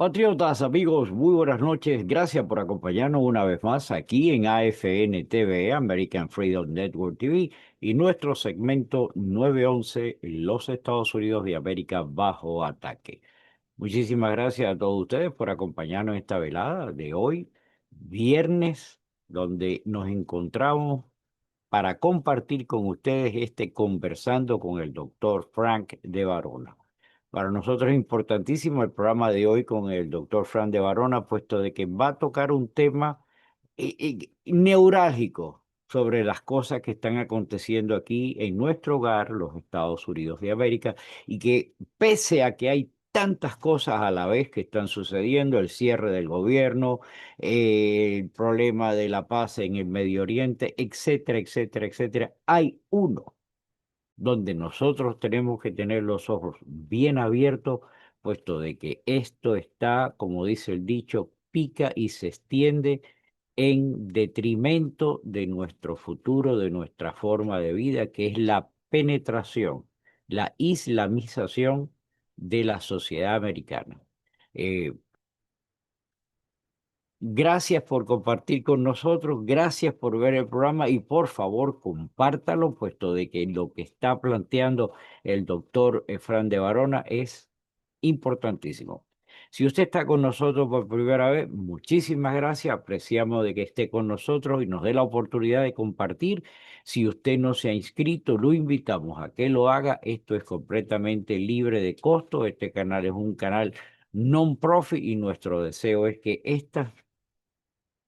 Patriotas, amigos, muy buenas noches. Gracias por acompañarnos una vez más aquí en AFN TV, American Freedom Network TV, y nuestro segmento 911, Los Estados Unidos de América bajo ataque. Muchísimas gracias a todos ustedes por acompañarnos en esta velada de hoy, viernes, donde nos encontramos para compartir con ustedes este Conversando con el doctor Frank de Varona. Para nosotros es importantísimo el programa de hoy con el doctor Frank de Varona, puesto de que va a tocar un tema neurálgico sobre las cosas que están aconteciendo aquí en nuestro hogar, los Estados Unidos de América, y que pese a que hay tantas cosas a la vez que están sucediendo, el cierre del gobierno, el problema de la paz en el Medio Oriente, etcétera, etcétera, etcétera, hay uno donde nosotros tenemos que tener los ojos bien abiertos, puesto de que esto está, como dice el dicho, pica y se extiende en detrimento de nuestro futuro, de nuestra forma de vida, que es la penetración, la islamización de la sociedad americana. Eh, Gracias por compartir con nosotros, gracias por ver el programa y por favor compártalo, puesto de que lo que está planteando el doctor Efrán de Varona es importantísimo. Si usted está con nosotros por primera vez, muchísimas gracias, apreciamos de que esté con nosotros y nos dé la oportunidad de compartir. Si usted no se ha inscrito, lo invitamos a que lo haga. Esto es completamente libre de costo. Este canal es un canal non-profit y nuestro deseo es que estas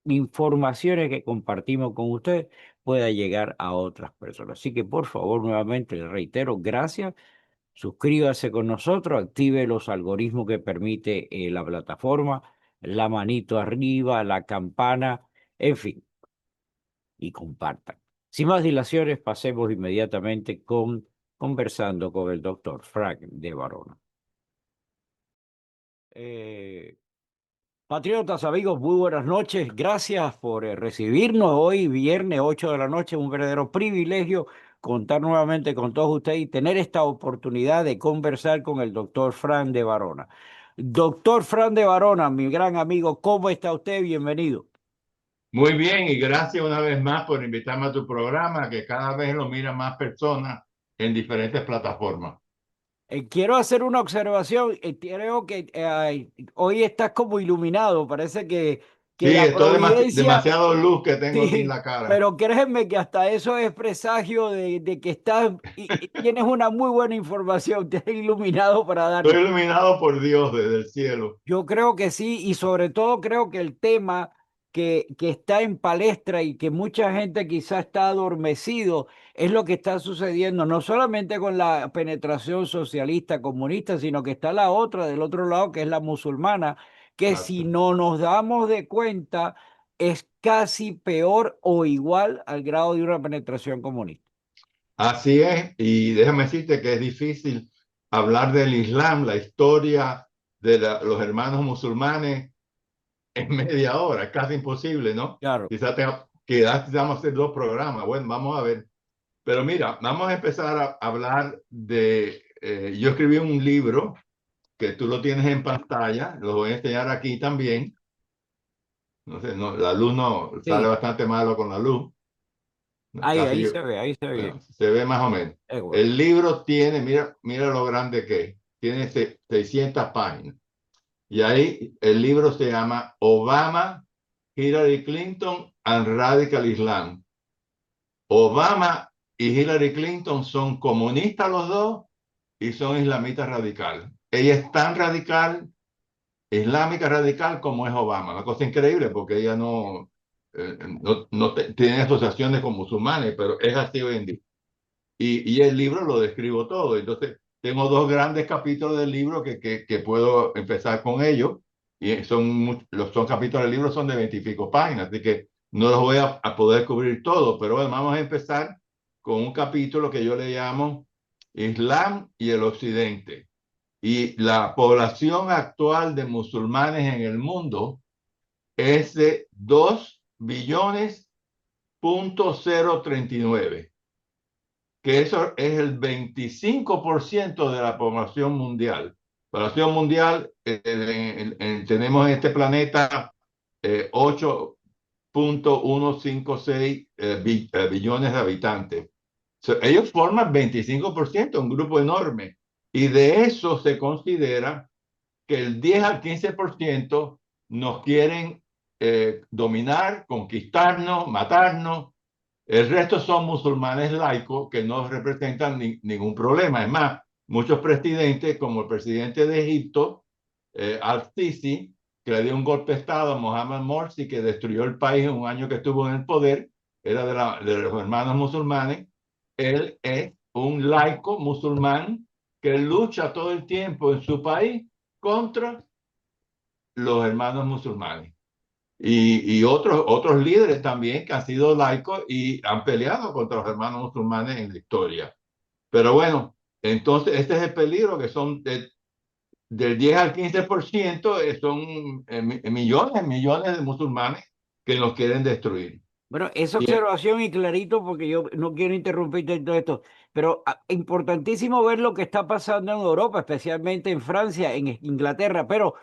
informaciones que compartimos con usted pueda llegar a otras personas. Así que por favor, nuevamente le reitero, gracias. Suscríbase con nosotros, active los algoritmos que permite la plataforma, la manito arriba, la campana, en fin, y compartan. Sin más dilaciones, pasemos inmediatamente con conversando con el doctor Frank de Varona. Patriotas, amigos, muy buenas noches. Gracias por recibirnos hoy, viernes 8 de la noche. Un verdadero privilegio contar nuevamente con todos ustedes y tener esta oportunidad de conversar con el doctor Fran de Varona. Doctor Fran de Varona, mi gran amigo, ¿cómo está usted? Bienvenido. Muy bien, y gracias una vez más por invitarme a tu programa, que cada vez lo miran más personas en diferentes plataformas. Quiero hacer una observación. Creo que hoy estás como iluminado. Parece que Sí, la esto es providencia. demasiado luz que tengo aquí en Sí, la cara. pero créeme que hasta eso es presagio de que estás y tienes una muy buena información, te has iluminado para darnos. Estoy iluminado por Dios desde el cielo. Yo creo que sí, y sobre todo creo que el tema que está en palestra y que mucha gente quizá está adormecido es lo que está sucediendo, no solamente con la penetración socialista, comunista, sino que está la otra del otro lado, que es la musulmana, que si Exacto. no nos damos de cuenta es casi peor o igual al grado de una penetración comunista. Así es, y déjame decirte que es difícil hablar del Islam, la historia de los hermanos musulmanes en media hora, es casi imposible, ¿no? Claro. Quizás vamos a hacer dos programas, bueno, vamos a ver. Pero mira, vamos a empezar a hablar de, yo escribí un libro que tú lo tienes en pantalla, lo voy a enseñar aquí también. No sé, no, la luz no, sale Sí, bastante malo con la luz, ¿no? ahí se ve, ahí se ve Bueno, bien. se ve más o menos. Bueno. El libro tiene, mira lo grande que es, tiene 600 páginas. Y ahí el libro se llama Obama, Hillary Clinton and Radical Islam. Obama y Hillary Clinton son comunistas los dos y son islamistas radicales. Ella es tan radical, islámica radical como es Obama. Una cosa increíble porque ella no tiene asociaciones con musulmanes, pero es así hoy en día. Y el libro lo describo todo. Entonces, tengo dos grandes capítulos del libro que puedo empezar con ellos. Y son capítulos del libro, son de 20 y pico páginas, así que no los voy a poder cubrir todo, pero bueno, vamos a empezar con un capítulo que yo le llamo Islam y el Occidente. Y la población actual de musulmanes en el mundo es de 2 billones.039, que eso es el 25% de la población mundial. Población mundial, tenemos en este planeta 8,156 billones de habitantes. Ellos forman 25%, un grupo enorme. Y de eso se considera que el 10 al 15% nos quieren dominar, conquistarnos, matarnos. El resto son musulmanes laicos que no representan ningún problema. Es más, muchos presidentes, como el presidente de Egipto, Al-Sisi, que le dio un golpe de Estado a Mohamed Morsi, que destruyó el país en un año que estuvo en el poder, era de los hermanos musulmanes. Él es un laico musulmán que lucha todo el tiempo en su país contra los hermanos musulmanes. Y otros líderes también que han sido laicos y han peleado contra los hermanos musulmanes en la historia. Pero bueno, entonces este es el peligro, que son del 10 al 15%, son millones de musulmanes que nos quieren destruir. Bueno, esa Y observación y clarito, porque yo no quiero interrumpirte en todo esto, pero importantísimo ver lo que está pasando en Europa, especialmente en Francia, en Inglaterra, pero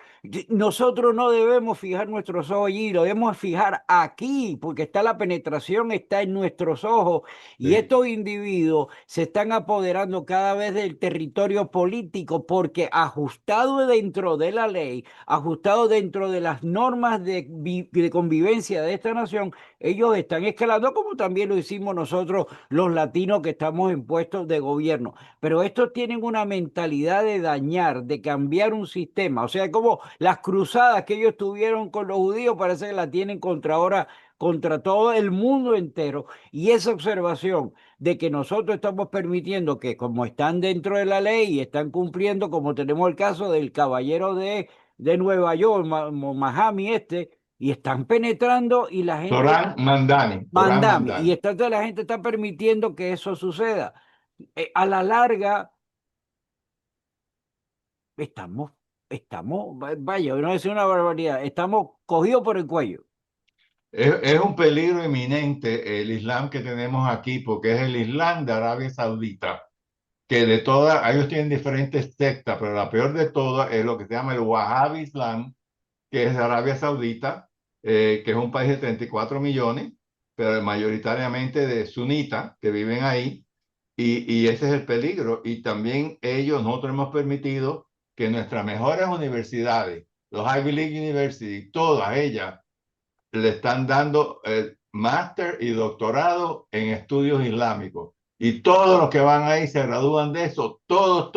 nosotros no debemos fijar nuestros ojos allí, lo debemos fijar aquí, porque está la penetración, está en nuestros ojos, y sí, estos individuos se están apoderando cada vez del territorio político, porque ajustado dentro de la ley, ajustado dentro de las normas de convivencia de esta nación, ellos están escalando como también lo hicimos nosotros los latinos que estamos en puestos de gobierno. Pero estos tienen una mentalidad de dañar, de cambiar un sistema. O sea, como las cruzadas que ellos tuvieron con los judíos parece que la tienen contra ahora, contra todo el mundo entero. Y esa observación de que nosotros estamos permitiendo que como están dentro de la ley y están cumpliendo, como tenemos el caso del caballero de Nueva York, Mahami y están penetrando y la gente, Zoran mandame, y Mandani. está, toda la gente está permitiendo que eso suceda. A la larga, estamos, vaya, no es una barbaridad, estamos cogidos por el cuello. Es un peligro inminente el Islam que tenemos aquí, porque es el Islam de Arabia Saudita, que de todas, ellos tienen diferentes sectas, pero la peor de todas es lo que se llama el Wahhabi Islam, que es de Arabia Saudita, que es un país de 34 millones, pero mayoritariamente de sunitas que viven ahí, y ese es el peligro. Y también nosotros hemos permitido que nuestras mejores universidades, los Ivy League University, todas ellas, le están dando máster y doctorado en estudios islámicos. Y todos los que van ahí se gradúan de eso, todos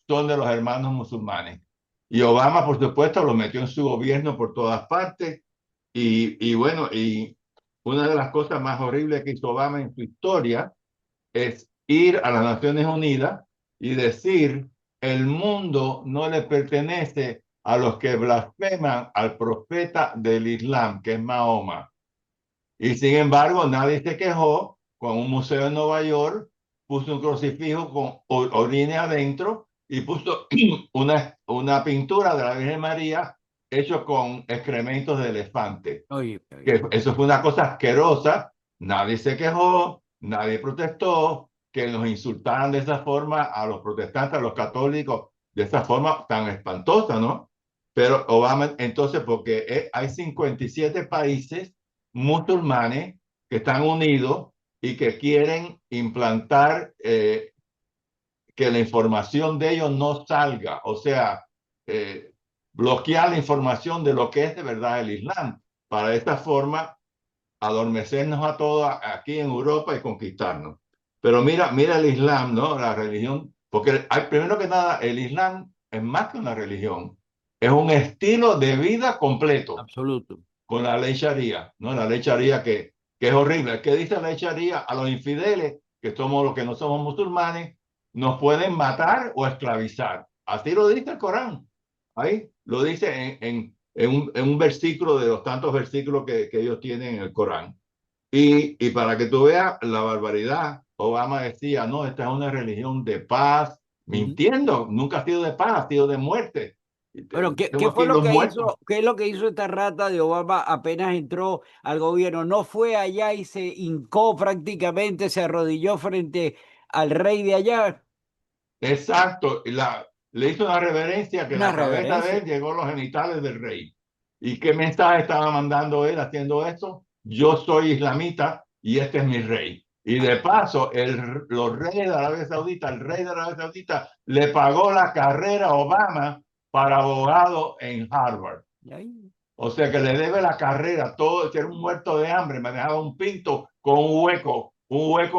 son de los hermanos musulmanes. Y Obama, por supuesto, lo metió en su gobierno por todas partes. Y bueno, y una de las cosas más horribles que hizo Obama en su historia es ir a las Naciones Unidas y decir, el mundo no le pertenece a los que blasfeman al profeta del Islam, que es Mahoma. Y sin embargo, nadie se quejó con un museo en Nueva York, puso un crucifijo con orines adentro y puso una pintura de la Virgen María hecho con excrementos de elefante. Oye, Que eso fue una cosa asquerosa, nadie se quejó, nadie protestó, que nos insultaran de esa forma a los protestantes, a los católicos, de esa forma tan espantosa, ¿no? Pero Obama, entonces, porque hay 57 países musulmanes que están unidos y que quieren implantar que la información de ellos no salga, o sea, bloquear la información de lo que es de verdad el Islam, para de esta forma adormecernos a todos aquí en Europa y conquistarnos. Pero mira el Islam, ¿no? La religión, porque primero que nada, el Islam es más que una religión, es un estilo de vida completo absoluto. con la ley Sharia, ¿no? La ley Sharia que es horrible. ¿Qué dice la ley Sharia? A los infieles, que somos los que no somos musulmanes, nos pueden matar o esclavizar. Así lo dice el Corán. Ahí lo dice en un versículo de los tantos versículos que ellos tienen en el Corán. Y para que tú veas la barbaridad, Obama decía, no, esta es una religión de paz, Ujú. mintiendo, nunca ha sido de paz, ha sido de muerte. Pero, Tengo ¿qué fue aquí lo los que muertos. hizo? ¿Qué es lo que hizo esta rata de Obama apenas entró al gobierno? No fue allá y se hincó prácticamente, se arrodilló frente al rey de allá. Exacto. le hizo una reverencia que en Una la cabeza de reverencia. él llegó los genitales del rey. ¿Y qué mensaje estaba mandando él haciendo esto? Yo soy islamita y este es mi rey. Y de paso, los reyes de Arabia Saudita, el rey de Arabia Saudita le pagó la carrera a Obama para abogado en Harvard. Ahí. O sea que le debe la carrera, todo, que era un muerto de hambre, manejaba un pinto con un hueco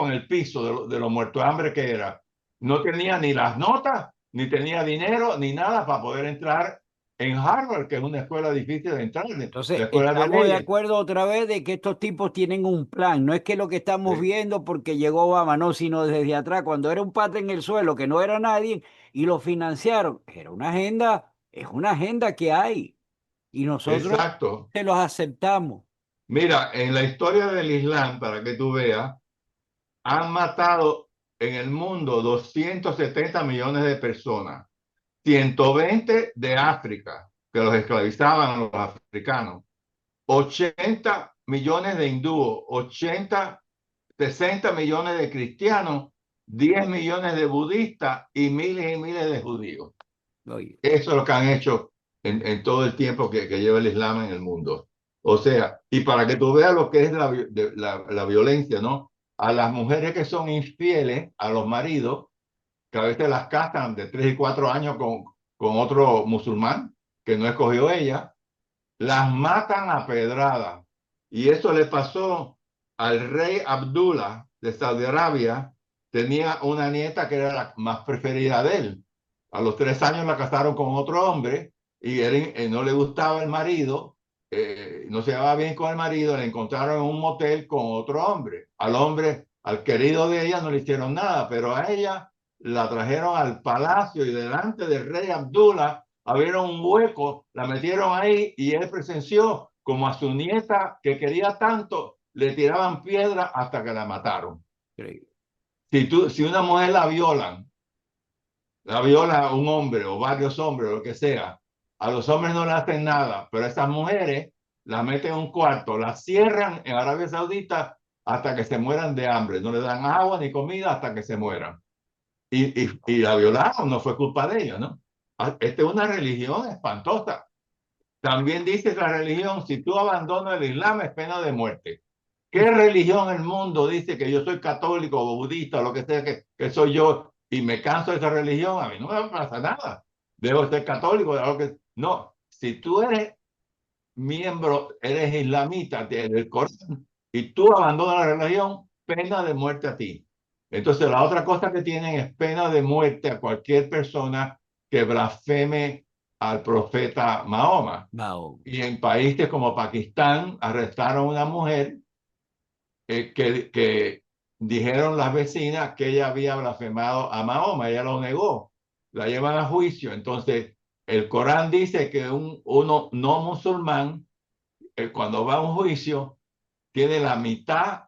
en el piso de lo muerto de hambre que era. No tenía ni las notas, ni tenía dinero, ni nada para poder entrar en Harvard, que es una escuela difícil de entrar, la Entonces, escuela de estamos de leyes. acuerdo otra vez de que estos tipos tienen un plan. No es que lo que estamos Sí, viendo porque llegó Obama, no, sino desde atrás, cuando era un pata en el suelo, que no era nadie, y lo financiaron. Era una agenda, es una agenda que hay. Y nosotros exacto. se los aceptamos. Mira, en la historia del Islam, para que tú veas, han matado en el mundo 270 millones de personas. 120 de África, que los esclavizaban a los africanos, 80 millones de hindúes, 80, 60 millones de cristianos, 10 millones de budistas y miles de judíos. Oye, Eso es lo que han hecho en todo el tiempo que lleva el Islam en el mundo. O sea, y para que tú veas lo que es la violencia, ¿no? A las mujeres que son infieles a los maridos, que a veces las casan de 3 y 4 años con otro musulmán que no escogió ella, las matan a pedrada. Y eso le pasó al rey Abdullah de Saudi Arabia. Tenía una nieta que era la más preferida de él. A los 3 años la casaron con otro hombre y él, no le gustaba el marido, no se llevaba bien con el marido, le encontraron en un motel con otro hombre. Al hombre, al querido de ella no le hicieron nada, pero a ella la trajeron al palacio y delante del rey Abdullah abrieron un hueco, la metieron ahí y él presenció como a su nieta que quería tanto, le tiraban piedra hasta que la mataron. increíble. Si una mujer la viola un hombre o varios hombres o lo que sea, a los hombres no le hacen nada, pero a esas mujeres las meten en un cuarto, las cierran en Arabia Saudita hasta que se mueran de hambre, no le dan agua ni comida hasta que se mueran. Y la violaron, no fue culpa de ellos, ¿no? Esta es una religión espantosa. También dice la religión, si tú abandonas el Islam es pena de muerte. ¿Qué religión en el mundo dice que yo soy católico o budista o lo que sea que soy yo y me canso de esa religión? A mí no me pasa nada. Debo ser católico. No, si tú eres miembro, eres islamita del Corán y tú abandonas la religión, pena de muerte a ti. Entonces, la otra cosa que tienen es pena de muerte a cualquier persona que blasfeme al profeta Mahoma. Wow. Y en países como Pakistán arrestaron a una mujer que dijeron las vecinas que ella había blasfemado a Mahoma, ella lo negó, la llevan a juicio. Entonces, el Corán dice que uno no musulmán, cuando va a un juicio, tiene la mitad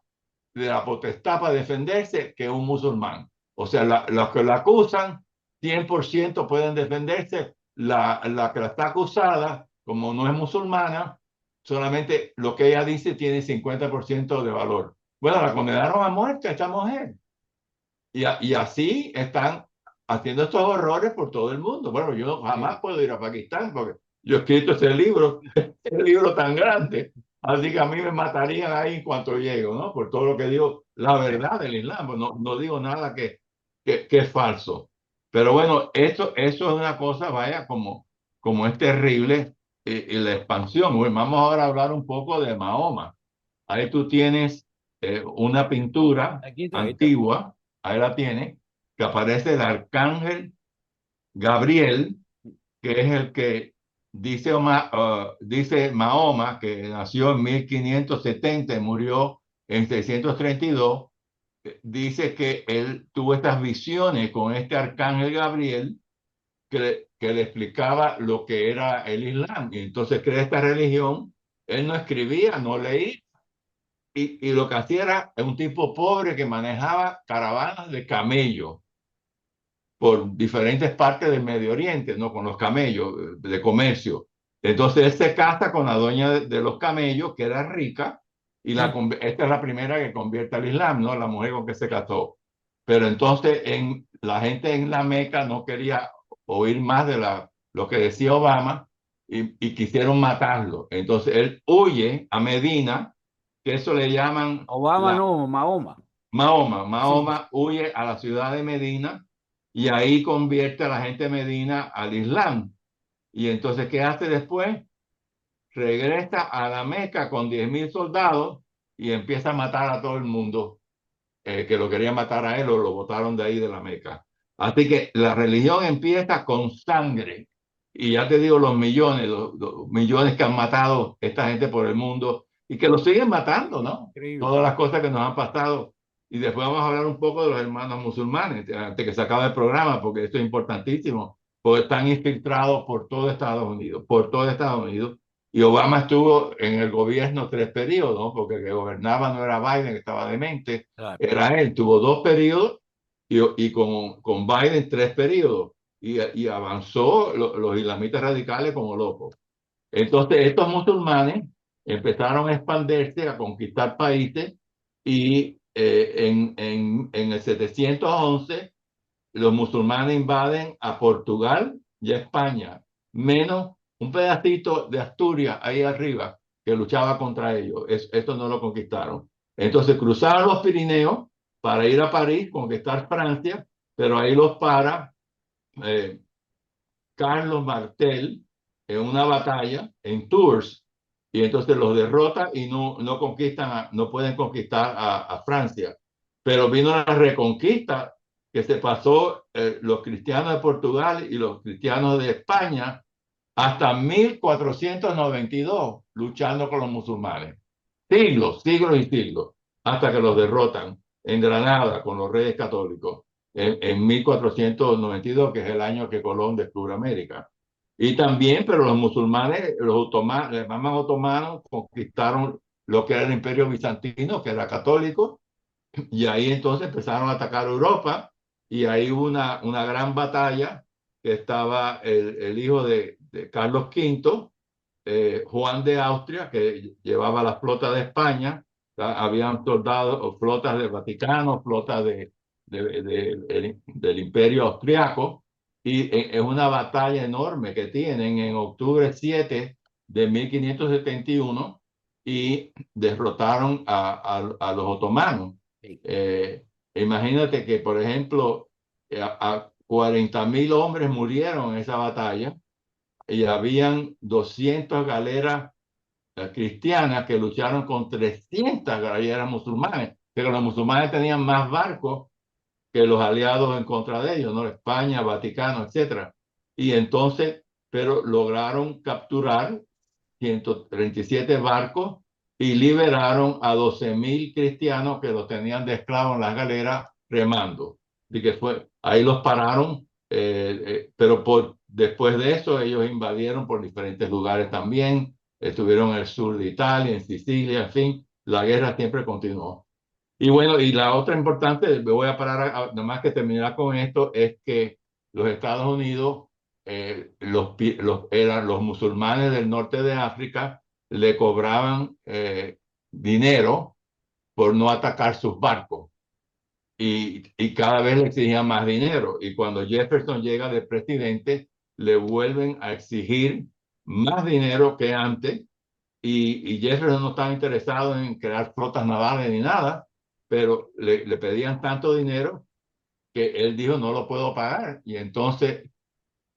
de la potestad para defenderse que un musulmán. O sea, los que la acusan, 100% pueden defenderse. La que la está acusada, como no es musulmana, solamente lo que ella dice tiene 50% de valor. Bueno, la condenaron a muerte a esta mujer. Y así están haciendo estos horrores por todo el mundo. Bueno, yo jamás puedo ir a Pakistán porque yo he escrito ese libro, ese libro tan grande. Así que a mí me matarían ahí en cuanto llego, ¿no? Por todo lo que digo, la verdad del Islam. Pues no digo nada que es falso. Pero bueno, eso es una cosa, vaya, como es terrible y la expansión. Bueno, vamos ahora a hablar un poco de Mahoma. Ahí tú tienes una pintura Ahí está. antigua, ahí la tiene, que aparece el arcángel Gabriel, que es el que dice Mahoma, que nació en 1570 y murió en 632, dice que él tuvo estas visiones con este arcángel Gabriel que le explicaba lo que era el Islam. Y entonces crea esta religión. Él no escribía, no leía, y lo que hacía era un tipo pobre que manejaba caravanas de camellos por diferentes partes del Medio Oriente, ¿no? Con los camellos de comercio. Entonces él se casa con la dueña de los camellos, que era rica, y esta es la primera que convierte al Islam, ¿no? La mujer con que se casó. Pero entonces la gente en la Meca no quería oír más de lo que decía Obama y quisieron matarlo. Entonces él huye a Medina, que eso le llaman Obama la no, Mahoma. Mahoma. Sí, Mahoma huye a la ciudad de Medina y ahí convierte a la gente de Medina al Islam. Y entonces, ¿qué hace después? Regresa a la Meca con 10.000 soldados y empieza a matar a todo el mundo que lo quería matar a él o lo botaron de ahí de la Meca. Así que la religión empieza con sangre. Y ya te digo, los millones que han matado esta gente por el mundo y que lo siguen matando, ¿no? increíble. Todas las cosas que nos han pasado. Y después vamos a hablar un poco de los hermanos musulmanes, antes que se acabe el programa, porque esto es importantísimo, porque están infiltrados por todo Estados Unidos, por todo Estados Unidos. Y Obama estuvo en el gobierno 3 periodos, ¿no? Porque el que gobernaba no era Biden, que estaba demente, Claro, era él. Tuvo 2 periodos y con Biden 3 periodos. Y avanzó los islamistas radicales como locos. Entonces, estos musulmanes empezaron a expandirse, a conquistar países y en el 711 los musulmanes invaden a Portugal y a España, menos un pedacito de Asturias ahí arriba que luchaba contra ellos. Esto no lo conquistaron. Entonces cruzaron los Pirineos para ir a París, conquistar Francia, pero ahí los para eh, Carlos Martel en una batalla en Tours y entonces los derrota y no conquistan, no pueden conquistar a Francia. Pero vino la reconquista que se pasó los cristianos de Portugal y los cristianos de España hasta 1492 luchando con los musulmanes. Siglos, siglos y siglos, hasta que los derrotan en Granada con los reyes católicos en 1492, que es el año que Colón descubre América. Y también, pero los musulmanes, los otomanos conquistaron lo que era el imperio bizantino, que era católico, y ahí entonces empezaron a atacar Europa y ahí hubo una gran batalla que estaba el hijo de Carlos V, Juan de Austria, que llevaba la flota de España. Habían soldados o flotas del Vaticano, flotas del Imperio Austriaco, y es una batalla enorme que tienen en octubre 7 de 1571 y derrotaron a los otomanos. sí. Eh, Imagínate que, por ejemplo, a 40.000 hombres murieron en esa batalla y habían 200 galeras cristianas que lucharon con 300 galeras musulmanes, pero los musulmanes tenían más barcos que los aliados en contra de ellos, ¿no? España, Vaticano, etcétera. Y entonces, pero lograron capturar 137 barcos y liberaron a 12.000 cristianos que los tenían de esclavos en las galeras remando. Y que fue, ahí los pararon, pero después de eso ellos invadieron por diferentes lugares también, estuvieron en el sur de Italia, en Sicilia, en fin, la guerra siempre continuó. Y bueno, y la otra importante, me voy a parar nada más que terminar con esto, es que los Estados Unidos, eran los musulmanes del norte de África, le cobraban dinero por no atacar sus barcos y cada vez le exigían más dinero. Y cuando Jefferson llega de presidente, le vuelven a exigir más dinero que antes y Jefferson no estaba interesado en crear flotas navales ni nada, pero le pedían tanto dinero que él dijo no lo puedo pagar. Y entonces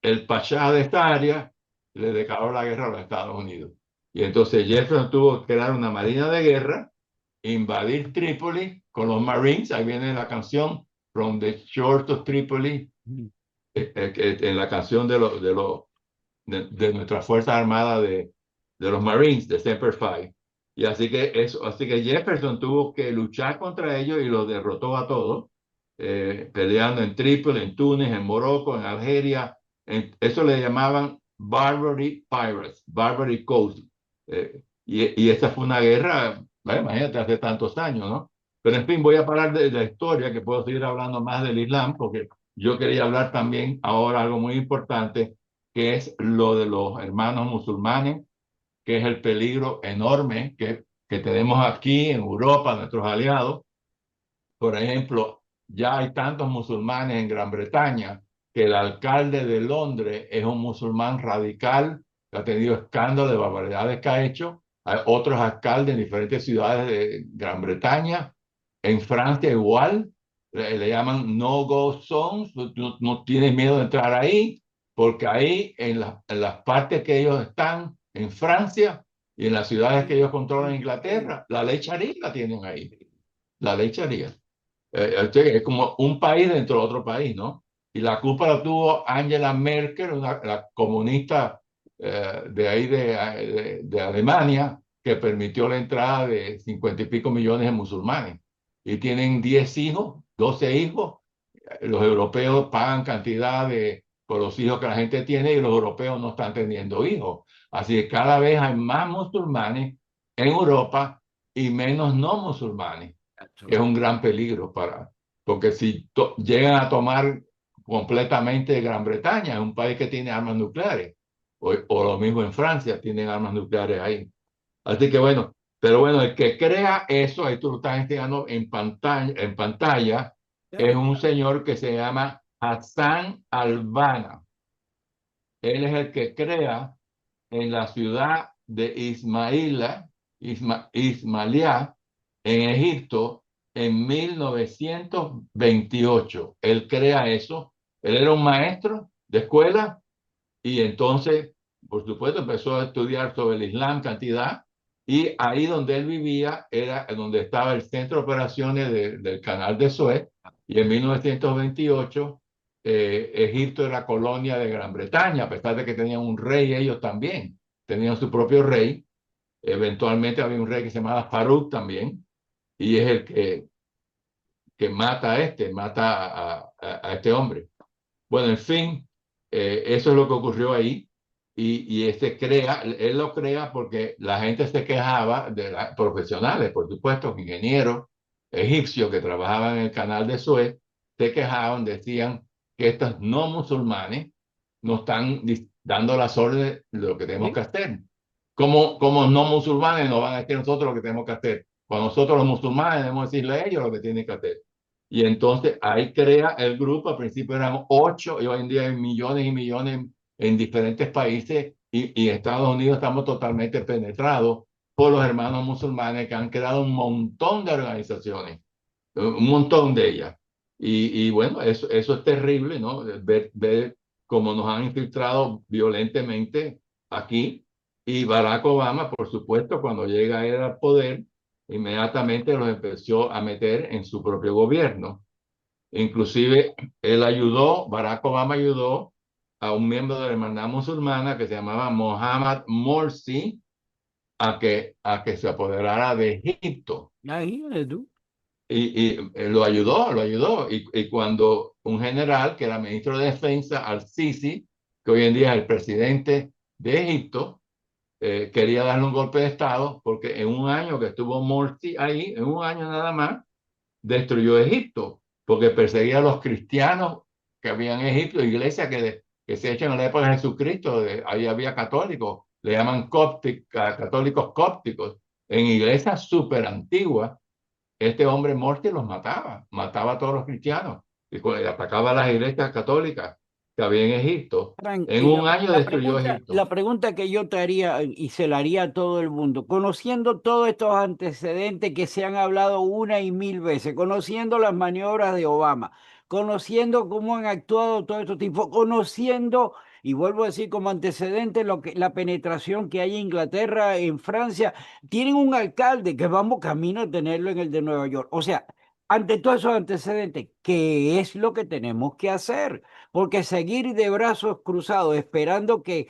el pachá de esta área le declaró la guerra a los Estados Unidos. Y entonces Jefferson tuvo que crear una marina de guerra, invadir Trípoli con los Marines, ahí viene la canción From the Shores of Tripoli, Mm. en la canción de nuestras Fuerzas Armadas de los Marines, de Semper Fi. Y así que Jefferson tuvo que luchar contra ellos y los derrotó a todos, peleando en Trípoli, en Túnez, en Morocco, en Algeria. Eso le llamaban Barbary Pirates, Barbary Coast. Y esa fue una guerra, bueno, imagínate, hace tantos años, ¿no? Pero en fin, voy a parar de la historia, que puedo seguir hablando más del Islam, porque yo quería hablar también ahora algo muy importante que es lo de los hermanos musulmanes, que es el peligro enorme que tenemos aquí en Europa, nuestros aliados. Por ejemplo, ya hay tantos musulmanes en Gran Bretaña que el alcalde de Londres es un musulmán radical que ha tenido escándalos de barbaridades que ha hecho. Hay otros alcaldes en diferentes ciudades de Gran Bretaña. En Francia igual, le llaman no-go zones, no tienes miedo de entrar ahí, porque ahí en las partes que ellos están, en Francia y en las ciudades que ellos controlan en Inglaterra, la ley Sharia la tienen ahí, la ley Sharia. Es como un país dentro de otro país, ¿no? Y la culpa la tuvo Angela Merkel, la comunista de ahí de Alemania, que permitió la entrada de 50 y pico millones de musulmanes. Y tienen 10 hijos, 12 hijos. Los europeos pagan cantidad por los hijos que la gente tiene y los europeos no están teniendo hijos. Así que cada vez hay más musulmanes en Europa y menos no musulmanes, que es un gran peligro porque si llegan a tomar completamente Gran Bretaña, es un país que tiene armas nucleares, o lo mismo en Francia, tienen armas nucleares ahí. Así que bueno, pero bueno, el que crea eso, ahí tú lo estás enseñando en pantalla, es un señor que se llama Hassan Albana. Él es el que crea en la ciudad de Ismailia, en Egipto, en 1928. Él crea eso. Él era un maestro de escuela y entonces, por supuesto, empezó a estudiar sobre el Islam cantidad y ahí donde él vivía era donde estaba el centro de operaciones del canal de Suez y en 1928 Egipto era colonia de Gran Bretaña, a pesar de que tenían un rey ellos también, tenían su propio rey. Eventualmente había un rey que se llamaba Farouk también y es el que mata a este hombre. Bueno, en fin, eso es lo que ocurrió ahí y este él lo crea porque la gente se quejaba de profesionales, por supuesto, ingenieros egipcios que trabajaban en el canal de Suez, se quejaban, decían que estos no musulmanes nos están dando las órdenes de lo que tenemos que ¿Sí? hacer. Como no musulmanes nos van a decir nosotros lo que tenemos que hacer? Cuando nosotros los musulmanes debemos decirle a ellos lo que tienen que hacer. Y entonces ahí crea el grupo, al principio eran 8 y hoy en día hay millones y millones en diferentes países y en Estados Unidos estamos totalmente penetrados por los hermanos musulmanes que han creado un montón de organizaciones, un montón de ellas. Bueno, eso es terrible, ¿no? Ver cómo nos han infiltrado violentemente aquí. Y Barack Obama, por supuesto, cuando llega a él al poder, inmediatamente los empezó a meter en su propio gobierno. Inclusive, Barack Obama ayudó a un miembro de la hermandad musulmana que se llamaba Mohammad Morsi a que se apoderara de Egipto. Ahí, tú. Lo ayudó. Y cuando un general, que era ministro de Defensa, al-Sisi, que hoy en día es el presidente de Egipto, quería darle un golpe de Estado, porque en un año que estuvo Morsi ahí, en un año nada más, destruyó Egipto, porque perseguía a los cristianos que había en Egipto, iglesias que se echan en la época de Jesucristo, ahí había católicos, le llaman católicos cópticos, en iglesias súper antiguas. Este hombre Morsi los mataba a todos los cristianos y atacaba a las iglesias católicas que había en Egipto. En Tranquilo. un año destruyó La Egipto. pregunta que yo te haría y se la haría a todo el mundo, conociendo todos estos antecedentes que se han hablado una y mil veces, conociendo las maniobras de Obama, conociendo cómo han actuado todos estos tipos, conociendo, y vuelvo a decir como antecedente, la penetración que hay en Inglaterra, en Francia, tienen un alcalde que vamos camino a tenerlo en el de Nueva York. O sea, ante todos esos antecedentes, ¿qué es lo que tenemos que hacer? Porque seguir de brazos cruzados esperando que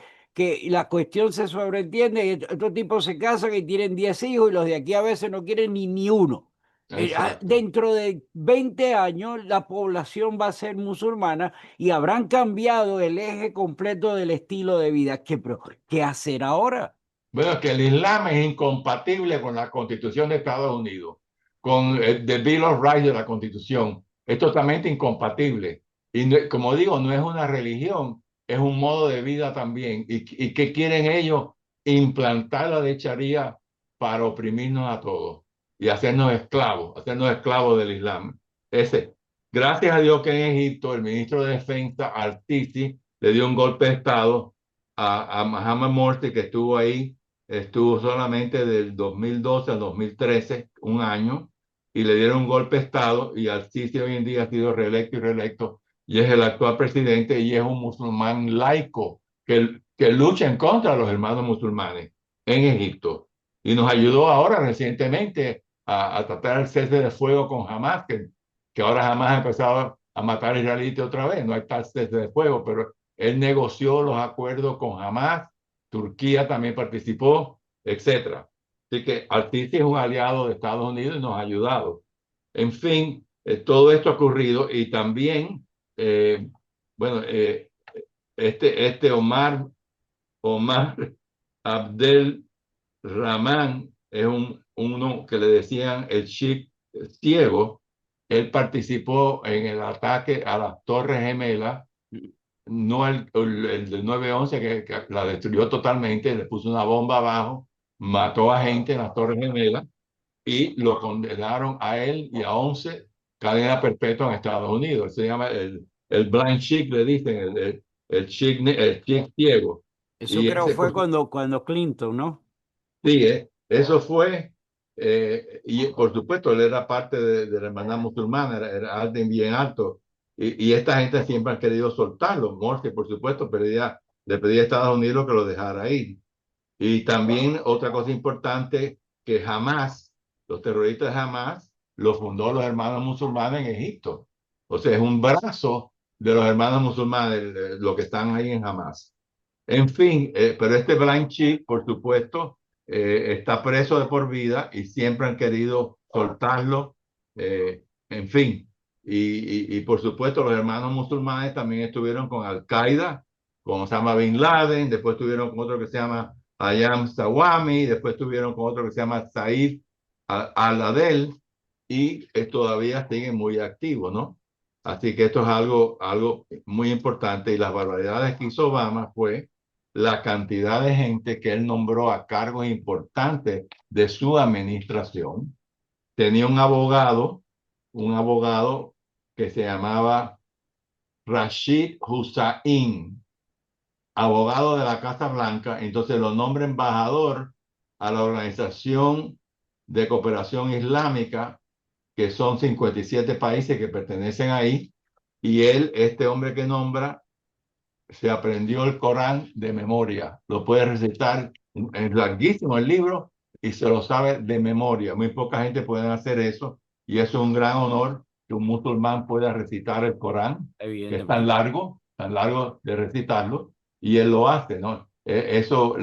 la cuestión se sobreentiende, y estos tipos se casan y tienen 10 hijos y los de aquí a veces no quieren ni uno. Exacto. Dentro de 20 años la población va a ser musulmana y habrán cambiado el eje completo del estilo de vida. ¿Qué hacer ahora? Bueno, es que el Islam es incompatible con la Constitución de Estados Unidos, con el the Bill of Rights de la Constitución. Es totalmente incompatible. Y como digo, no es una religión, es un modo de vida también. ¿Y qué quieren ellos? Implantar la de Sharia para oprimirnos a todos y hacernos esclavos del Islam. Ese. Gracias a Dios que en Egipto el ministro de Defensa, Al-Sisi, le dio un golpe de Estado a Mohamed Morsi, que estuvo ahí, estuvo solamente del 2012 al 2013, un año, y le dieron un golpe de Estado, y Al-Sisi hoy en día ha sido reelecto y reelecto, y es el actual presidente, y es un musulmán laico que lucha en contra de los hermanos musulmanes en Egipto. Y nos ayudó ahora recientemente a tratar el cese de fuego con Hamas, que ahora jamás ha empezado a matar a israelitas otra vez, no hay tal cese de fuego, pero él negoció los acuerdos con Hamas, Turquía también participó, etcétera. Así que Al-Sisi es un aliado de Estados Unidos y nos ha ayudado. En fin, todo esto ha ocurrido y también, eh, bueno, este Omar Abdel Rahman es uno que le decían el Sheikh ciego. Él participó en el ataque a las Torres Gemelas, no el del 9/11 que la destruyó totalmente, le puso una bomba abajo, mató a gente en las Torres Gemelas y lo condenaron a él y a 11 cadena perpetua en Estados Unidos. Se llama el blind sheik, le dicen, el sheik ciego. Eso Y creo ese, fue por cuando Clinton, ¿no? Sí, eso fue, y por supuesto, él era parte de la hermandad musulmana, era alguien bien alto, y esta gente siempre ha querido soltarlo. Morsi, por supuesto, le pedía a Estados Unidos que lo dejara ir. Y también otra cosa importante, que Hamas, los terroristas de Hamas, lo fundó los hermanos musulmanes en Egipto. O sea, es un brazo de los hermanos musulmanes, los que están ahí en Hamas. En fin, pero este Blanchi, por supuesto, está preso de por vida y siempre han querido soltarlo. En fin, y por supuesto los hermanos musulmanes también estuvieron con Al-Qaeda, con Osama Bin Laden, después estuvieron con otro que se llama Ayam Sawami, después estuvieron con otro que se llama Saif al-Adel y todavía siguen muy activos, ¿no? Así que esto es algo muy importante y las barbaridades que hizo Obama fue la cantidad de gente que él nombró a cargos importantes de su administración. Tenía un abogado que se llamaba Rashid Hussain, abogado de la Casa Blanca, entonces lo nombra embajador a la Organización de Cooperación Islámica, que son 57 países que pertenecen ahí, y él, este hombre que nombra, se aprendió el Corán de memoria. Lo puede recitar, es larguísimo el libro y se lo sabe de memoria. Muy poca gente puede hacer eso y eso es un gran honor que un musulmán pueda recitar el Corán, que es Evidentemente. tan largo de recitarlo, y él lo hace, ¿no? Eso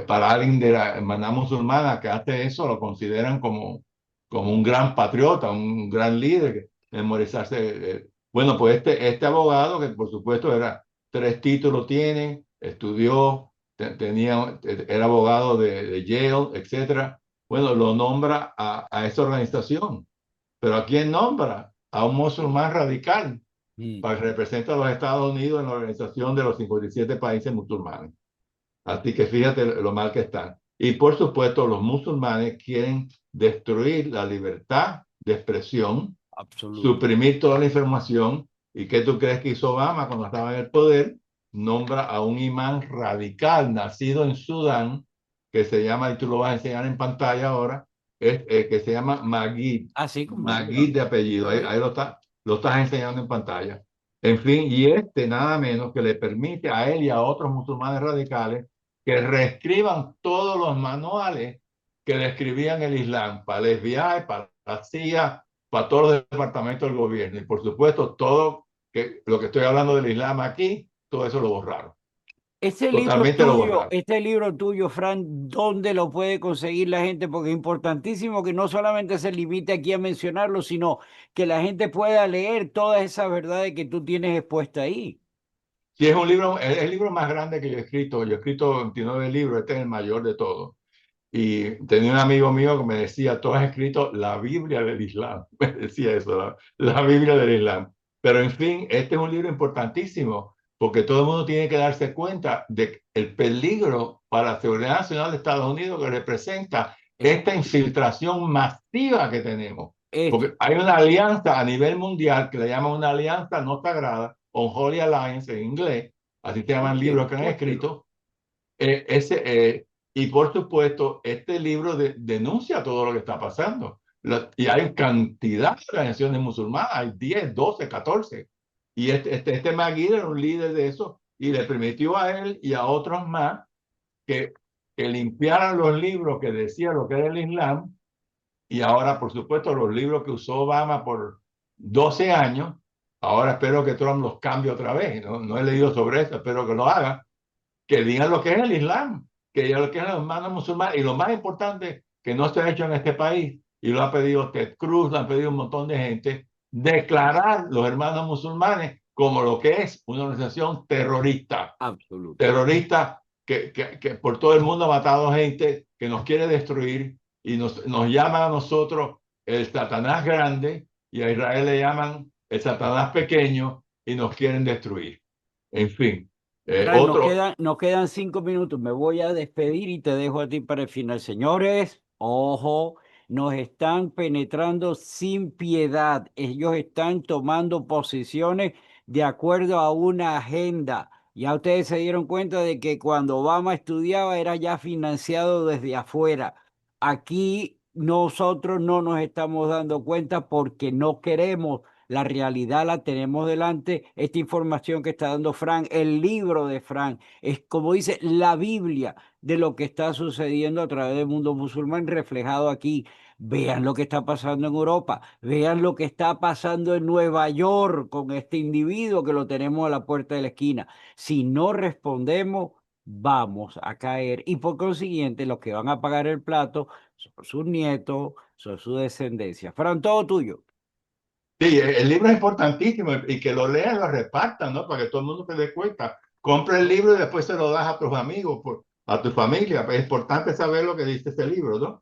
para alguien de la hermandad musulmana que hace eso lo consideran como un gran patriota, un gran líder, memorizarse. Bueno, pues este abogado, que por supuesto tres títulos tiene, estudió, era abogado de Yale, etcétera. Bueno, lo nombra a esa organización. Pero ¿a quién nombra? A un musulmán radical Mm. para que represente a los Estados Unidos en la organización de los 57 países musulmanes. Así que fíjate lo mal que están. Y por supuesto, los musulmanes quieren destruir la libertad de expresión, Absoluto. suprimir toda la información. ¿Y qué tú crees que hizo Obama cuando estaba en el poder? Nombra a un imán radical nacido en Sudán, que se llama, y tú lo vas a enseñar en pantalla ahora, que se llama Magid, Así como Magid de apellido, ahí lo estás enseñando en pantalla. En fin, y nada menos que le permite a él y a otros musulmanes radicales que reescriban todos los manuales que describían el Islam para el FBI, para la CIA, para todos los departamentos del gobierno. Y por supuesto, lo que estoy hablando del Islam aquí, todo eso lo borraron. Totalmente lo borraron. Este libro tuyo, Fran, ¿dónde lo puede conseguir la gente? Porque es importantísimo que no solamente se limite aquí a mencionarlo, sino que la gente pueda leer todas esas verdades que tú tienes expuestas ahí. Sí, es el libro más grande que yo he escrito. Yo he escrito 29 libros, este es el mayor de todos. Y tenía un amigo mío que me decía, tú has escrito la Biblia del Islam. Me decía eso, la Biblia del Islam. Pero en fin, este es un libro importantísimo porque todo el mundo tiene que darse cuenta de el peligro para la seguridad nacional de Estados Unidos que representa esta infiltración masiva que tenemos. Porque hay una alianza a nivel mundial que le llaman una alianza no sagrada, Unholy Alliance en inglés, así se llaman libros que han Cuéntelo. escrito. Ese, y por supuesto, este libro denuncia todo lo que está pasando. Y hay cantidad de organizaciones musulmanas, hay 10, 12, 14. Y este Magui era un líder de eso y le permitió a él y a otros más que, que limpiaran los libros que decían lo que era el Islam. Y ahora, por supuesto, los libros que usó Obama por 12 años, ahora espero que Trump los cambie otra vez. No he leído sobre eso, espero que lo haga, que digan lo que es el Islam, que digan lo que es los hermanos musulmanes. Y lo más importante, que no se ha hecho en este país, y lo ha pedido Ted Cruz, lo han pedido un montón de gente, declarar los hermanos musulmanes como lo que es una organización terrorista. Absoluto. Terrorista que por todo el mundo ha matado gente, que nos quiere destruir y nos llaman a nosotros el Satanás grande y a Israel le llaman el Satanás pequeño y nos quieren destruir. En fin, Fran, otro, nos quedan 5 minutos. Me voy a despedir y te dejo a ti para el final. Señores, ojo, nos están penetrando sin piedad. Ellos están tomando posiciones de acuerdo a una agenda. Ya ustedes se dieron cuenta de que cuando Obama estudiaba era ya financiado desde afuera. Aquí nosotros no nos estamos dando cuenta porque no queremos. La realidad la tenemos delante. Esta información que está dando Frank, el libro de Frank, es como dice la Biblia de lo que está sucediendo a través del mundo musulmán reflejado aquí. Vean lo que está pasando en Europa, vean lo que está pasando en Nueva York con este individuo que lo tenemos a la puerta de la esquina. Si no respondemos, vamos a caer y por consiguiente los que van a pagar el plato son sus nietos, son su descendencia. Fran, todo tuyo. sí, el libro es importantísimo y que lo lean, lo repartan, ¿no? Para que todo el mundo se dé cuenta. Compra el libro y después se lo das a tus amigos, a tu familia. Es importante saber lo que dice ese libro, ¿no?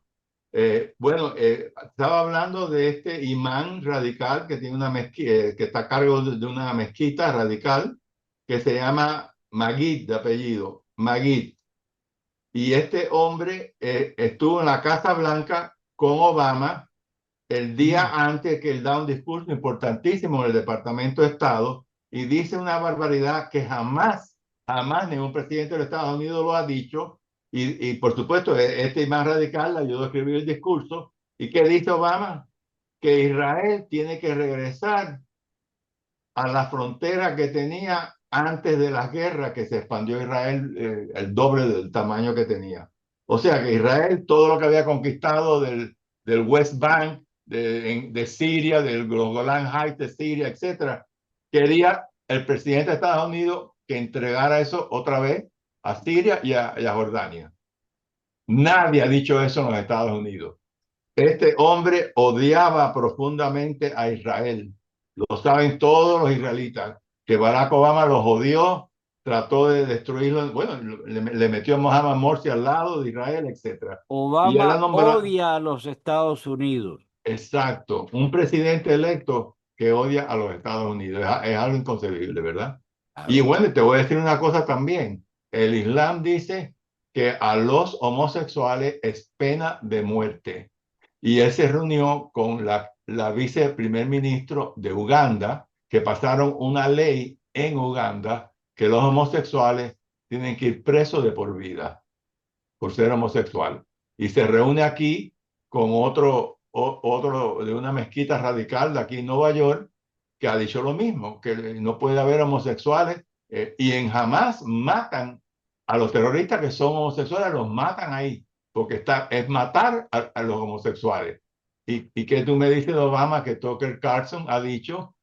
Bueno, estaba hablando de este imán radical que tiene que está a cargo de una mezquita radical que se llama Magid de apellido, Magid. Y este hombre estuvo en la Casa Blanca con Obama el día antes que él da un discurso importantísimo en el Departamento de Estado y dice una barbaridad que jamás, jamás ningún presidente de los Estados Unidos lo ha dicho. Y por supuesto, este imán radical le ayudó a escribir el discurso. ¿Y qué dice Obama? Que Israel tiene que regresar a la frontera que tenía antes de las guerras, que se expandió Israel el doble del tamaño que tenía. O sea que Israel, todo lo que había conquistado del West Bank, de Siria, del Golan Heights de Siria, etcétera, quería el presidente de Estados Unidos que entregara eso otra vez a Siria y a Jordania. Nadie ha dicho eso en los Estados Unidos. Este hombre odiaba profundamente a Israel. Lo saben todos los israelitas, que Barack Obama los odió, trató de destruirlo, bueno, le metió a Mohamed Morsi al lado de Israel, etcétera. Y él ha Obama nombrado, odia a los Estados Unidos. exacto, un presidente electo que odia a los Estados Unidos. Es algo inconcebible, ¿verdad? Y Claro. bueno, te voy a decir una cosa también. El Islam dice que a los homosexuales es pena de muerte. Y él se reunió con la viceprimer ministro de Uganda, que pasaron una ley en Uganda que los homosexuales tienen que ir presos de por vida por ser homosexual. Y se reúne aquí con otro de una mezquita radical de aquí en Nueva York que ha dicho lo mismo, que no puede haber homosexuales y en Hamas matan a los terroristas que son homosexuales, los matan ahí, porque es matar a los homosexuales. Y que tú me dices de Obama que Tucker Carlson ha dicho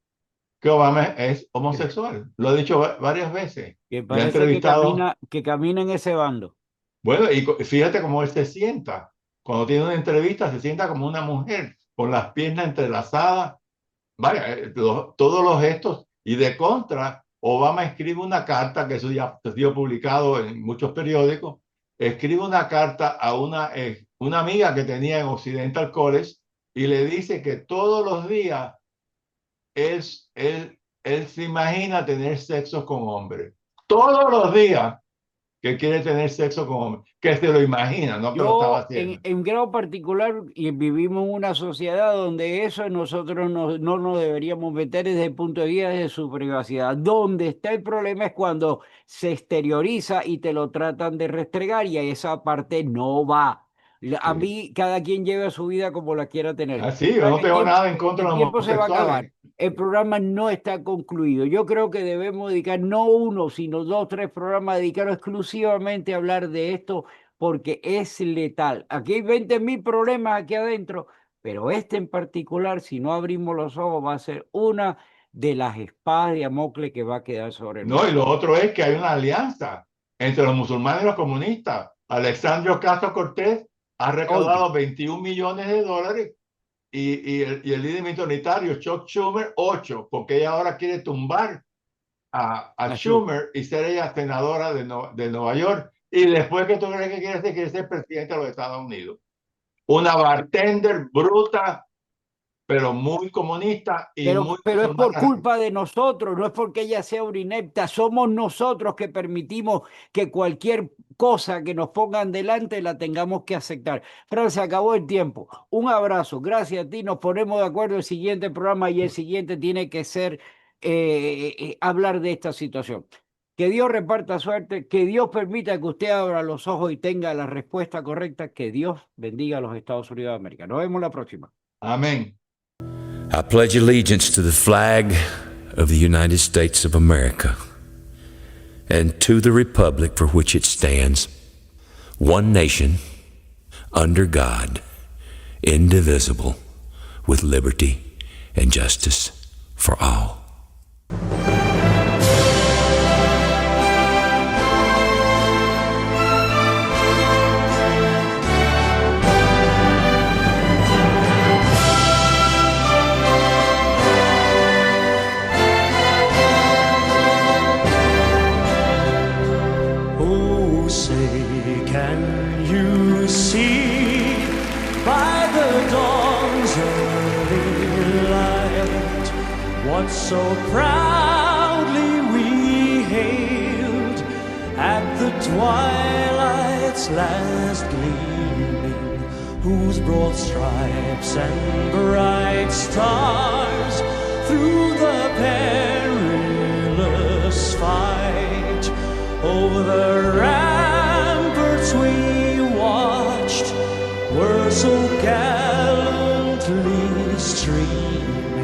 que Obama es homosexual. Lo ha dicho varias veces. Que Le ha parece entrevistado. que camina en ese bando. Bueno, y fíjate cómo él se sienta. Cuando tiene una entrevista, se sienta como una mujer, con las piernas entrelazadas. Vaya, todos los gestos. Y de contra, Obama escribe una carta, que eso ya ha sido publicado en muchos periódicos, escribe una carta a una amiga que tenía en Occidental College y le dice que todos los días él, él, él se imagina tener sexo con hombres. Todos los días. que quiere tener sexo con hombres, que se lo imagina, no que lo estaba Yo, haciendo. en grado particular, y vivimos en una sociedad donde eso nosotros no nos deberíamos meter desde el punto de vista de su privacidad. Donde está el problema es cuando se exterioriza y te lo tratan de restregar y a esa parte no va. A Sí. mí, cada quien lleva su vida como la quiera tener. Ah, sí, yo no tengo nada en contra El de los tiempo se va a acabar. homosexuales. El programa no está concluido. Yo creo que debemos dedicar no uno, sino dos, tres programas dedicados exclusivamente a hablar de esto porque es letal. Aquí hay 20.000 problemas aquí adentro, pero este en particular, si no abrimos los ojos, va a ser una de las espadas de Damocles que va a quedar sobre No, y nosotros. lo otro es que hay una alianza entre los musulmanes y los comunistas. Alexandria Ocasio-Cortez ha Oye, recaudado 21 millones de dólares y el líder minoritario Chuck Schumer 8, porque ella ahora quiere tumbar a Achú. Schumer y ser ella senadora de Nueva York. Y después, que tú crees que quiere ser presidente de los Estados Unidos. Una bartender bruta, pero muy comunista y muy Pero es por musulmana. culpa de nosotros, no es porque ella sea una inepta, somos nosotros que permitimos que cualquier cosa que nos pongan delante la tengamos que aceptar. Fran, se acabó el tiempo. Un abrazo, gracias a ti, nos ponemos de acuerdo el siguiente programa y el siguiente tiene que ser hablar de esta situación. Que Dios reparta suerte, que Dios permita que usted abra los ojos y tenga la respuesta correcta, que Dios bendiga a los Estados Unidos de América. Nos vemos la próxima. Amén. I pledge allegiance to the flag of the United States of America and to the republic for which it stands, one nation, under God, indivisible, with liberty and justice for all. Oh, say, can you see by the dawn's early light what so proudly we hailed at the twilight's last gleaming, whose broad stripes and bright stars through the perilous fight over the ramparts we watched were so gallantly streaming.